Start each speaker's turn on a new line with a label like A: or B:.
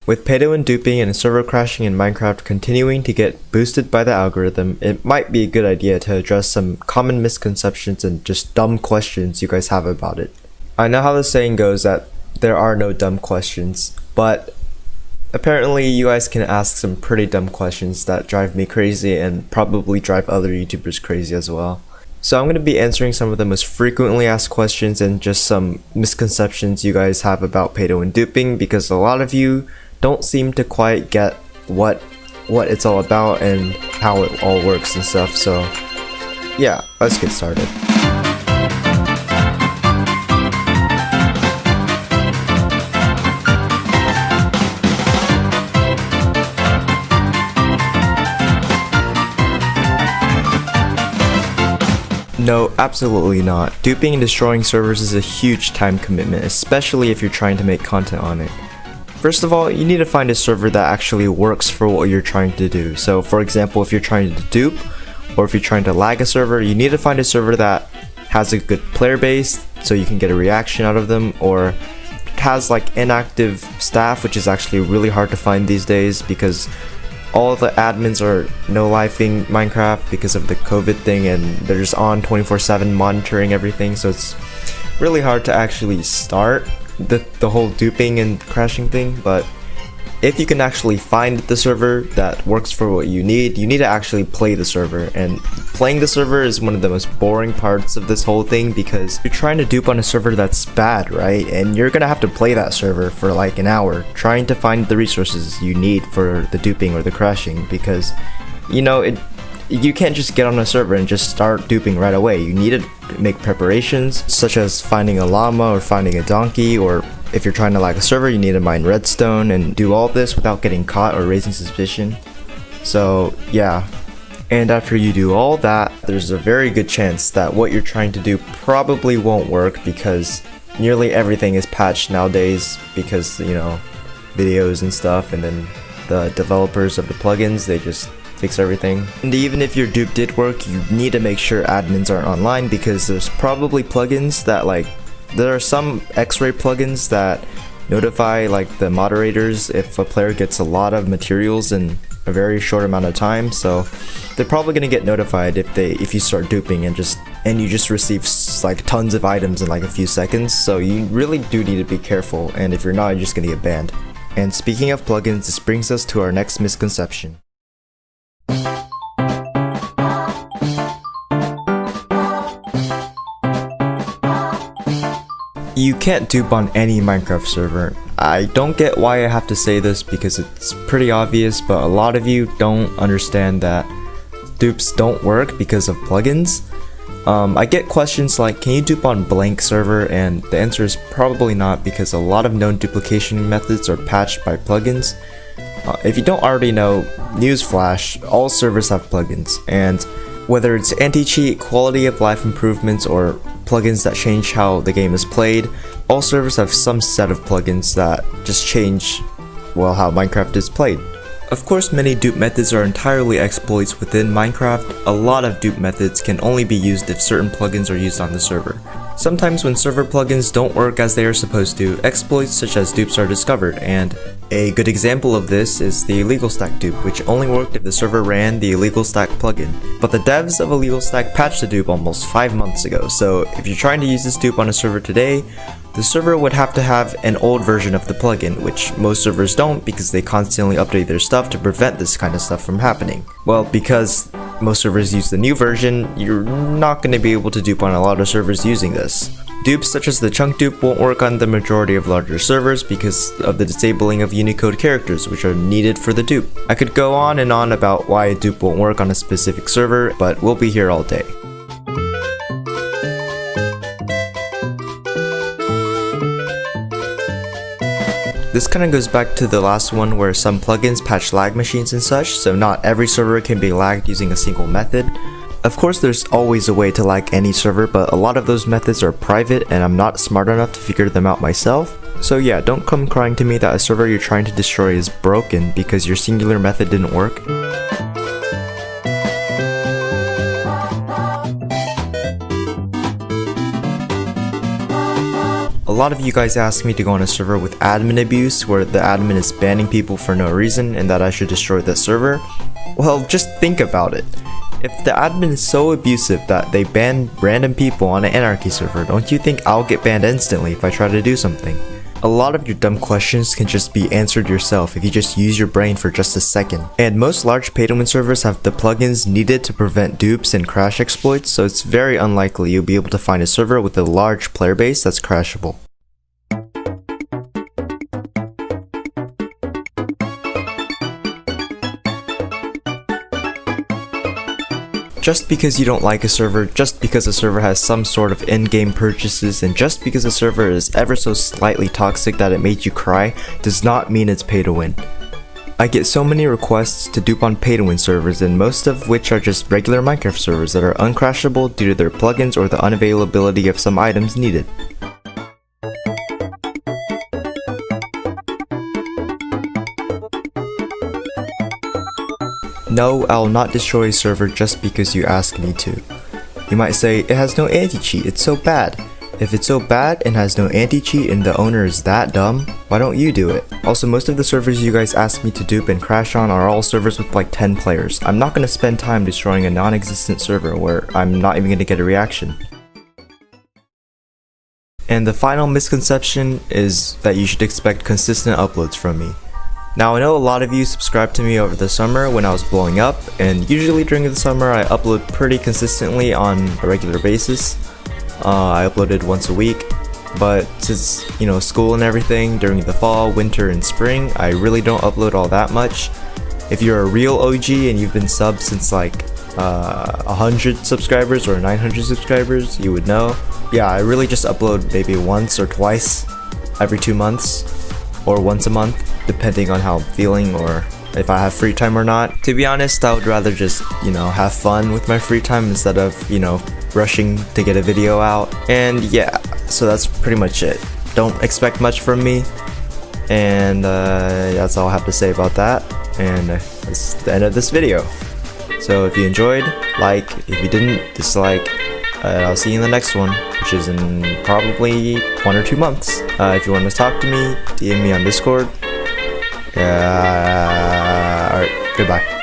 A: With p2w duping and server crashing in Minecraft continuing to get boosted by the algorithm, it might be a good idea to address some common misconceptions and just dumb questions you guys have about it. I know how the saying goes that there are no dumb questions, but apparently you guys can ask some pretty dumb questions that drive me crazy and probably drive other YouTubers crazy as well. So I'm going to be answering some of the most frequently asked questions and just some misconceptions you guys have about p2w duping, because a lot of you don't seem to quite get what it's all about and how it all works and stuff. So yeah, let's get started. No, absolutely not. Duping and destroying servers is a huge time commitment, especially if you're trying to make content on it. First of all, you need to find a server that actually works for what you're trying to do. So for example, if you're trying to dupe, or if you're trying to lag a server, you need to find a server that has a good player base so you can get a reaction out of them, or has like inactive staff, which is actually really hard to find these days because all the admins are no-lifing Minecraft because of the COVID thing, and they're just on 24/7 monitoring everything, so it's really hard to actually start the whole duping and crashing thing. But if you can actually find the server that works for what you need to actually play the server. And playing the server is one of the most boring parts of this whole thing, because you're trying to dupe on a server that's bad, right? And you're gonna have to play that server for like an hour trying to find the resources you need for the duping or the crashing, because you know you can't just get on a server and just start duping right away. You need to make preparations, such as finding a llama or finding a donkey, or if you're trying to lag a server, you need to mine redstone and do all this without getting caught or raising suspicion. So yeah, and after you do all that, there's a very good chance that what you're trying to do probably won't work, because nearly everything is patched nowadays because, you know, videos and stuff, and then the developers of the plugins, they just fix everything. And even if your dupe did work, you need to make sure admins aren't online, because there's probably plugins that, like, there are some X-ray plugins that notify like the moderators if a player gets a lot of materials in a very short amount of time. So they're probably gonna get notified if you start duping and you just receive like tons of items in like a few seconds. So you really do need to be careful, and if you're not, you're just gonna get banned. And speaking of plugins, this brings us to our next misconception. You can't dupe on any Minecraft server. I don't get why I have to say this, because it's pretty obvious, but a lot of you don't understand that dupes don't work because of plugins. I get questions like, can you dupe on blank server? And the answer is probably not, because a lot of known duplication methods are patched by plugins. If you don't already know, newsflash, all servers have plugins, and whether it's anti-cheat, quality of life improvements, or plugins that change how the game is played, all servers have some set of plugins that just change, well, how Minecraft is played. Of course, many dupe methods are entirely exploits within Minecraft. A lot of dupe methods can only be used if certain plugins are used on the server. Sometimes when server plugins don't work as they are supposed to, exploits such as dupes are discovered, and a good example of this is the illegal stack dupe, which only worked if the server ran the illegal stack plugin. But the devs of illegal stack patched the dupe almost 5 months ago, so if you're trying to use this dupe on a server today, the server would have to have an old version of the plugin, which most servers don't, because they constantly update their stuff to prevent this kind of stuff from happening. Well, because most servers use the new version, you're not going to be able to dupe on a lot of servers using this. Dupes such as the chunk dupe won't work on the majority of larger servers because of the disabling of Unicode characters, which are needed for the dupe. I could go on and on about why a dupe won't work on a specific server, but we'll be here all day. This kind of goes back to the last one, where some plugins patch lag machines and such, so not every server can be lagged using a single method. Of course, there's always a way to lag any server, but a lot of those methods are private and I'm not smart enough to figure them out myself. So yeah, don't come crying to me that a server you're trying to destroy is broken because your singular method didn't work. A lot of you guys ask me to go on a server with admin abuse, where the admin is banning people for no reason and that I should destroy that server. Well, just think about it. If the admin is so abusive that they ban random people on an anarchy server, don't you think I'll get banned instantly if I try to do something? A lot of your dumb questions can just be answered yourself if you just use your brain for just a second. And most large pay-to-win servers have the plugins needed to prevent dupes and crash exploits, so it's very unlikely you'll be able to find a server with a large player base that's crashable. Just because you don't like a server, just because a server has some sort of in-game purchases, and just because a server is ever so slightly toxic that it made you cry, does not mean it's pay to win. I get so many requests to dupe on pay to win servers, and most of which are just regular Minecraft servers that are uncrashable due to their plugins or the unavailability of some items needed. No, I will not destroy a server just because you ask me to. You might say, it has no anti-cheat, it's so bad. If it's so bad and has no anti-cheat and the owner is that dumb, why don't you do it? Also, most of the servers you guys ask me to dupe and crash on are all servers with like 10 players. I'm not going to spend time destroying a non-existent server where I'm not even going to get a reaction. And the final misconception is that you should expect consistent uploads from me. Now, I know a lot of you subscribed to me over the summer when I was blowing up, and usually during the summer I upload pretty consistently on a regular basis. I uploaded once a week, but since, school and everything during the fall, winter, and spring, I really don't upload all that much. If you're a real OG and you've been subbed since like 100 subscribers or 900 subscribers, you would know. Yeah, I really just upload maybe once or twice every 2 months, or once a month, depending on how I'm feeling or if I have free time or not. To be honest, I would rather just, have fun with my free time instead of, rushing to get a video out. And yeah, so that's pretty much it. Don't expect much from me. And that's all I have to say about that. And that's the end of this video. So if you enjoyed, like. If you didn't, dislike. I'll see you in the next one, which is in probably 1 or 2 months. If you want to talk to me, DM me on Discord. Alright, goodbye.